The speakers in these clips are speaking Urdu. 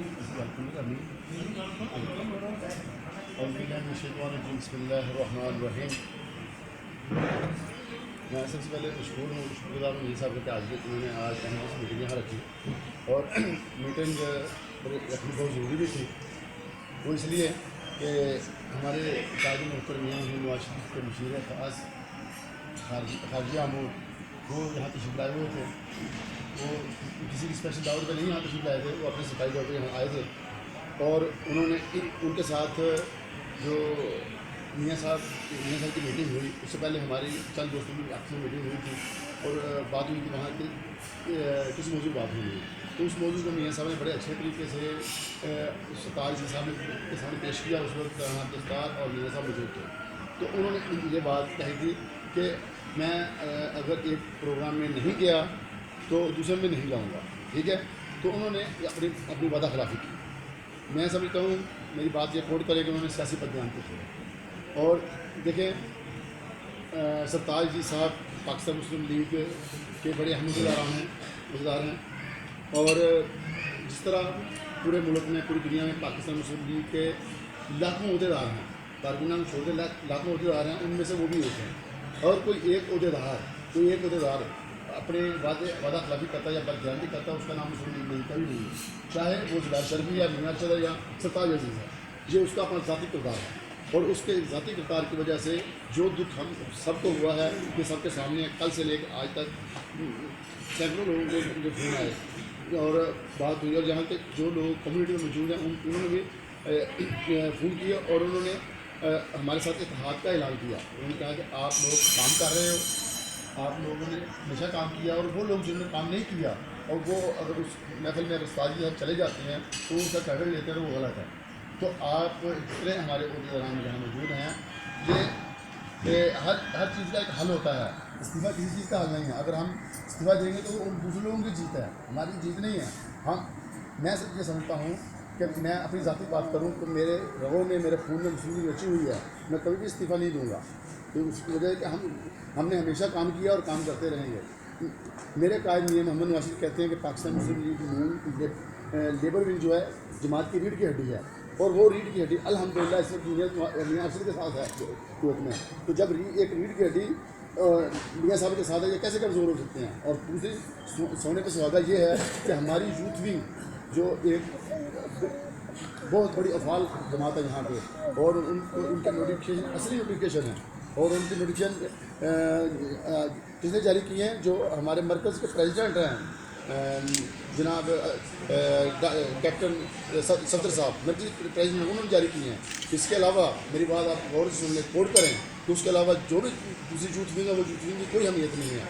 بسم اللہ الرحمن الرحیم. میں سب سے پہلے شکر گزار ہوں یہ صاحب کہ انہوں نے آج اہم میٹنگ یہاں رکھی اور میٹنگ رکھنی بہت ضروری بھی تھی. وہ اس لیے کہ ہمارے قائد محترم میاں محمد نواز شریف کے مشیر خاص خارجہ امور وہ یہاں تشریف لائے ہوئے تھے. وہ کسی کی اسپیشل دعوت پہ نہیں یہاں تشریف لائے تھے, وہ اپنے صفائی طور پہ یہاں آئے تھے. اور انہوں نے ان کے ساتھ جو میاں صاحب کی میٹنگ ہوئی, اس سے پہلے ہماری چند دوستوں کی آپس میں میٹنگ ہوئی تھی اور بات ہوئی کہ وہاں کے کس موضوع بات ہوئی. تو اس موضوع کو میاں صاحب نے بڑے اچھے طریقے سے ستار جی صاحب کے سامنے پیش کیا. اس وقت دستار اور میاں صاحب موجود تھے. تو انہوں نے یہ بات کہی تھی کہ میں اگر ایک پروگرام میں نہیں گیا تو دوسرے میں نہیں جاؤں گا, ٹھیک ہے. تو انہوں نے اپنی وعدہ خلافی کی. میں سمجھتا ہوں میری بات یہ کوٹ کرے کہ انہوں نے سیاسی بدیانتی کی. اور دیکھیں سرتاج جی صاحب پاکستان مسلم لیگ کے بڑے اہم عہدیدار ہیں اور جس طرح پورے ملک میں پوری دنیا میں پاکستان مسلم لیگ کے لاکھوں عہدیدار ہیں, کارکنان چھوڑ کے لاکھوں عہدیدار ہیں, ان میں سے وہ بھی ایک ہیں. اور کوئی ایک عہدیدار اپنے وعدہ خلافی کرتا ہے یا بددیانتی کرتا ہے, اس کا نام مسلم لیگ نہیں, کبھی نہیں. چاہے وہ زبیر شرفی یا میاں چودھری یا سرتاج عزیز ہے, یہ اس کا اپنا ذاتی کردار ہے. اور اس کے ذاتی کردار کی وجہ سے جو دکھ ہم سب کو ہوا ہے یہ سب کے سامنے کل سے لے کے آج تک سینکڑوں لوگوں کو جو فون آئے اور بات ہوئی, اور جہاں تک جو لوگ کمیونٹی میں موجود ہیں انہوں نے بھی فون کیا اور انہوں نے ہمارے ساتھ اتحاد کا اعلان کیا. انہوں نے کہا کہ آپ لوگ کام کر رہے ہو, آپ لوگوں نے ہمیشہ کام کیا, اور وہ لوگ جنہوں نے کام نہیں کیا اور وہ اگر اس محفل میں استاد جی چلے جاتے ہیں تو ان کا کریڈٹ لیتے ہیں تو وہ غلط ہے. تو آپ جتنے ہمارے عہدیداران جہاں موجود ہیں, یہ ہر چیز کا ایک حل ہوتا ہے. استعفیٰ کسی چیز کا حل نہیں ہے. اگر ہم استعفیٰ دیں گے تو وہ دوسرے لوگوں کی جیت ہے, ہماری جیت نہیں ہے. میں صرف یہ سمجھتا ہوں کہ میں اپنی ذاتی بات کروں تو میرے رگوں میں میرے خون میں مسلم رچی ہوئی ہے. میں کبھی بھی استعفیٰ نہیں دوں گا. تو اس کی وجہ ہے کہ ہم نے ہمیشہ کام کیا اور کام کرتے رہیں گے. میرے قائد میاں محمد نواز شریف کہتے ہیں کہ پاکستان مسلم لیگ لیبر ونگ جو ہے جماعت کی ریڑھ کی ہڈی ہے, اور وہ ریڑھ کی ہڈی الحمدللہ اس وقت میاں ارشد کے ساتھ ہے قوت میں. تو جب ایک ریڑھ کی ہڈی میاں صاحب کے ساتھ ہے, یہ کیسے کمزور ہو سکتے ہیں. اور دوسری سونے پہ سہاگا یہ ہے کہ ہماری یوتھ ونگ جو ایک بہت بڑی افعال جماعت ہے یہاں پہ, اور ان کے نوٹیفکیشن اصلی نوٹیفکیشن ہیں, اور ان کی نوٹیفکیشن کس نے جاری کی ہیں, جو ہمارے مرکز کے پریزیڈنٹ ہیں جناب کیپٹن صدر صاحب مرکزی پریزیڈنٹ, انہوں نے جاری کی ہیں. اس کے علاوہ میری بات آپ غور سے سن لیں, کوٹ کریں, تو اس کے علاوہ جو بھی دوسری یوتھ ونگ ہے وہ یوتھ ونگ کی کوئی اہمیت نہیں ہے.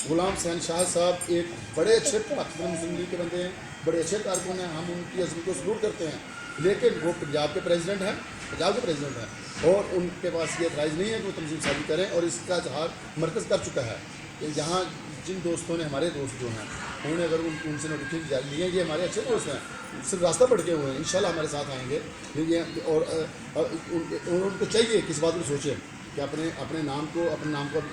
غلام حسین شاہ صاحب ایک بڑے اچھے پاکستان مسلم لیگ کے بندے ہیں, بڑے اچھے کارکن ہیں, ہم ان کی عظمت کو سلوٹ کرتے ہیں, لیکن وہ پنجاب کے پریزیڈنٹ ہیں, اور ان کے پاس یہ رائج نہیں ہے کہ وہ تنظیم سازی کریں. اور اس کا اظہار مرکز کر چکا ہے کہ یہاں جن دوستوں نے, ہمارے دوست جو ہیں, انہوں نے اگر ان سے نوٹیفکیشن جاری لیے ہیں, یہ ہمارے اچھے دوست ہیں, صرف راستہ پڑکے ہوئے ہیں, انشاءاللہ ہمارے ساتھ آئیں گے. اور ان کو چاہیے کہ اس بات کو سوچیں کہ اپنے نام کو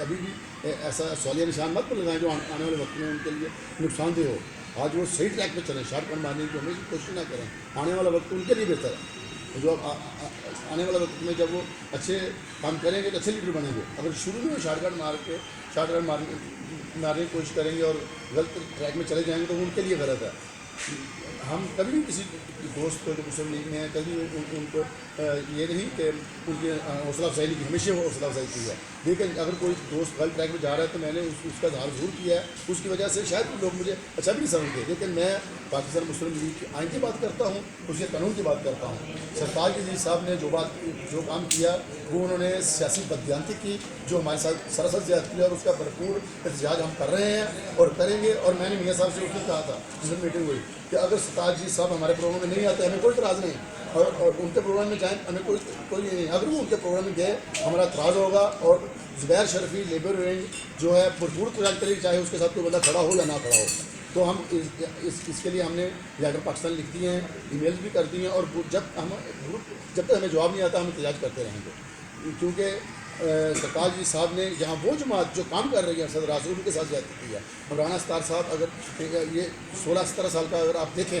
ابھی بھی ایسا سوالیہ نشان مت لگائیں جو آنے والے وقت میں ان کے لیے نقصان دہ ہو. آج وہ صحیح ٹریک پہ چلیں, شارٹ کٹ مارنے کی ہمیشہ کوشش نہ کریں. آنے والا وقت ان کے لیے بہتر ہے. جو آنے والا وقت میں جب وہ اچھے کام کریں گے تو اچھے لیڈر بنیں گے. اگر شروع میں شارٹ کٹ مارنے کی کوشش کریں گے اور غلط ٹریک میں چلے جائیں گے تو ان کے لیے غلط ہے. ہم کبھی بھی کسی دوست کو جو مسلم لیگ میں ہیں کبھی ان کو یہ نہیں کہ ان کی حوصلہ افزائی نہیں کی, ہمیشہ وہ حوصلہ افزائی کی ہے. لیکن اگر کوئی دوست غلط ٹریک میں جا رہا ہے تو میں نے اس کا اظہار ضرور کیا ہے. اس کی وجہ سے شاید لوگ مجھے اچھا بھی نہیں سمجھتے, لیکن میں پاکستان مسلم لیگ کے آئین کی بات کرتا ہوں, اس کے قانون کی بات کرتا ہوں. سرتاج عزیز صاحب نے جو کام کیا وہ انہوں نے سیاسی بددیانتی کی, جو ہمارے ساتھ سراسر زیادتی کی, اور اس کا بھرپور احتجاج ہم کر رہے ہیں اور کریں گے. اور میں نے میاں صاحب سے اس دن کہا تھا جس میں میٹنگ ہوئی کہ اگر سرتاج جی صاحب ہمارے پروگرام میں نہیں آتے ہمیں کوئی اعتراض نہیں, اور ان کے پروگرام میں جائیں ہمیں کوئی نہیں. اگر وہ ان کے پروگرام میں گئے ہمارا اعتراض ہوگا. اور زبیر شرفی لیبر ونگ جو ہے بھرپور کوشش کرے, چاہے اس کے ساتھ کوئی بندہ کھڑا ہو یا نہ کھڑا ہو. تو ہم اس کے لیے ہم نے لیٹر پاکستان لکھ دیے ہیں, ای میل بھی کر دی ہیں, اور جب تک ہمیں جواب نہیں آتا ہم احتجاج کرتے رہیں گے. کیونکہ سرتاج جی صاحب نے یہاں وہ جماعت جو کام کر رہی ہے صدر اعظم کے ساتھ زیادتی کی ہے. مولانا ستار صاحب اگر یہ 16-17 سال کا اگر آپ دیکھیں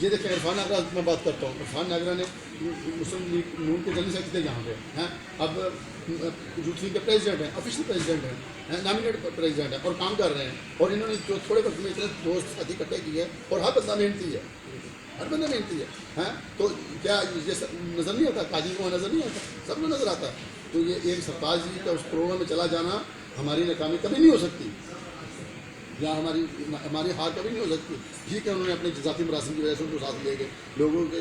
یہ دیکھیں عرفان ناگرہ میں بات کرتا ہوں. عرفان ناگرہ نے مسلم لیگ نون کے جنرل سیکرٹری یہاں پہ ہیں, اب یوتھ لیگ کے پریزیڈنٹ ہیں, آفیشیل پریزیڈنٹ ہیں, نامینیٹ پریزیڈنٹ ہیں, اور کام کر رہے ہیں. اور انہوں نے جو تھوڑے وقت میں اتنے دوست ساتھی اکٹھے کیے ہیں, اور ہر بندہ محنتی ہے, ہر بندہ محنتی ہے. تو کیا یہ نظر نہیں آتا, قاضی کو نظر نہیں آتا, سب کو نظر آتا ہے. تو یہ ایک سرتاج جی کا اس پروگرام میں چلا جانا ہماری ناکامی کبھی نہیں ہو سکتی, یا ہماری ہار کبھی نہیں ہو سکتی. ٹھیک ہے انہوں نے اپنے ذاتی مراسم کی وجہ سے ان کو ساتھ لے گئے, لوگوں کے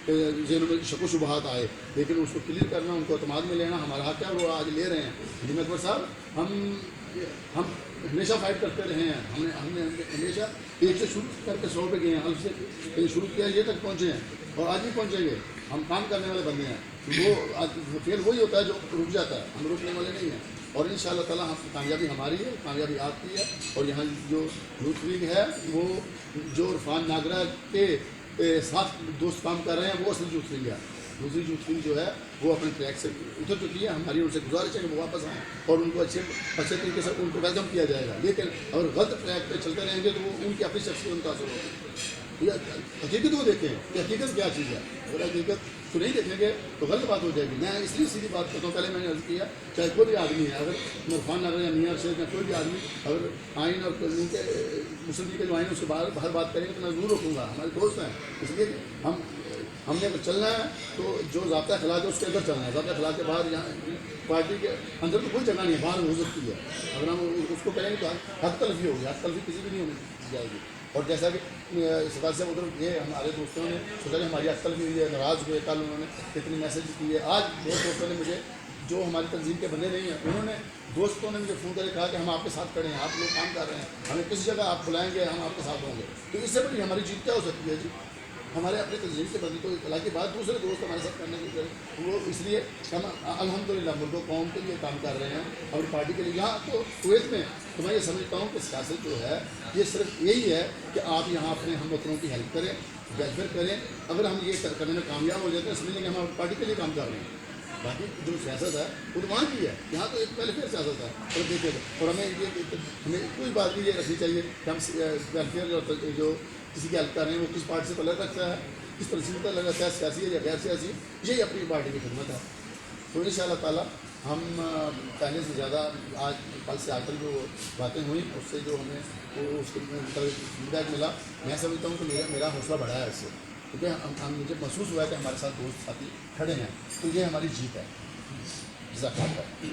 ذہنوں میں شک و شبہات آئے, لیکن اس کو کلیئر کرنا, ان کو اعتماد میں لینا ہمارا حق ہے, وہ آج لے رہے ہیں. جی اکبر صاحب, ہم ہمیشہ فائٹ کرتے رہے ہیں, ہم نے ہمیشہ ایک سے شروع کر کے 100 پہ گئے ہیں, الف سے کہیں شروع کیا یہ تک پہنچے ہیں, اور آج بھی پہنچیں گے. ہم کام کرنے والے بندے ہیں. وہ فیل وہی ہوتا ہے جو رک جاتا ہے, ہم رکنے والے نہیں ہیں. اور ان شاء اللہ تعالیٰ کامیابی ہماری ہے, کامیابی آپ کی ہے. اور یہاں جو یوتھ لیگ ہے وہ جو عرفان ناگرہ کے ساتھ دوست کام کر رہے ہیں, وہ اصل یوتھ لیگ ہے. دوسری یوتھ لیگ جو ہے وہ اپنے ٹریک سے اتر چکی ہے. ہماری ان سے گزارش ہے کہ وہ واپس آئیں, اور ان کو اچھے طریقے سے ان کو ویلکم کیا جائے گا. لیکن اگر غلط ٹریک پہ چلتے رہیں گے تو وہ ان کی اپنی شخصیت متاثر ہوگی. حقیقت کو دیکھیں کہ حقیقت کیا چیز ہے. اگر حقیقت کو نہیں دیکھیں گے تو غلط بات ہو جائے گی. میں اس لیے سیدھی بات کرتا ہوں, پہلے میں نے عرض کیا, چاہے کوئی بھی آدمی ہے, اگر عرفان ناگرہ یا میاں ارشد یا کوئی بھی آدمی اگر آئین اور قانون کے مسلم لیگ کے جو آئین اس کے باہر بات کریں گے تو میں ضرور رکھوں گا. ہمارے دوست ہیں, اس لیے ہم نے اگر چلنا ہے تو جو ضابطۂ اخلاق ہے اس کے اندر چلنا ہے. ضابطۂ اخلاق کے باہر یہاں پارٹی کے اندر تو کوئی جگہ نہیں ہے, باہر ہو سکتی ہے. اگر ہم اس کو کریں گے تو حق تلفی ہوگی, حق تلفی کسی بھی نہیں ہونے جائے گی. اور جیسا کہ اس بات سے ادھر یہ ہمارے دوستوں نے سوچا کہ ہماری حق تلفی ہوئی ہے, ناراض ہوئے, کل انہوں نے اتنی میسج کیے. آج بہت دوستوں نے مجھے, جو ہماری تنظیم کے بندے نہیں ہیں, انہوں نے دوستوں نے مجھے فون کر کے کہا کہ ہم آپ کے ساتھ کھڑے ہیں, آپ لوگ کام کر رہے ہیں, ہمیں کسی جگہ آپ بلائیں گے, ہم آپ کے ساتھ ہوں گے. تو اس سے بڑی ہماری جیت کیا ہو سکتی ہے جی. ہمارے اپنے تنظیم کے بندے تو حالانکہ بات دوسرے دوست ہمارے ساتھ کرنے کی وہ اس لیے ہم الحمدللہ ملک و قوم کے لیے کام کر رہے ہیں, اور پارٹی کے لیے. یہاں تو کویت میں تو میں یہ سمجھتا ہوں کہ سیاست جو ہے یہ صرف یہی ہے کہ آپ یہاں اپنے ہم وطنوں کی ہیلپ کریں, ویلفیئر کریں. اگر ہم یہ کرنے میں کامیاب ہو جاتے ہیں سمجھ لیں کہ ہم پارٹی کے لیے کام کر رہے ہیں. باقی جو سیاست ہے وہ تو وہاں کی ہے, یہاں تو ایک ویلفیئر سیاست ہے. اور دیکھیے, اور ہمیں کوئی بات بھی یہ رکھنی چاہیے کہ ہم ویلفیئر جو کسی کی ہیلپ کر رہے ہیں وہ کس پارٹی سے تعلق رکھتا ہے, کس تنظیم سے تعلق رکھتا ہے, سیاسی ہے یا غیر سیاسی, یہی اپنی پارٹی کی خدمت ہے. تو ان شاء اللہ تعالیٰ ہم پہلے سے زیادہ آج کل سے آج تک جو باتیں ہوئیں اس سے جو ہمیں اس کے فیڈ بیک ملا, میں سمجھتا ہوں کہ میرا حوصلہ بڑھا ہے اس سے, کیونکہ مجھے محسوس ہوا ہے کہ ہمارے ساتھ دوست ساتھی کھڑے ہیں, تو یہ ہماری جیت ہے. جزاک اللہ.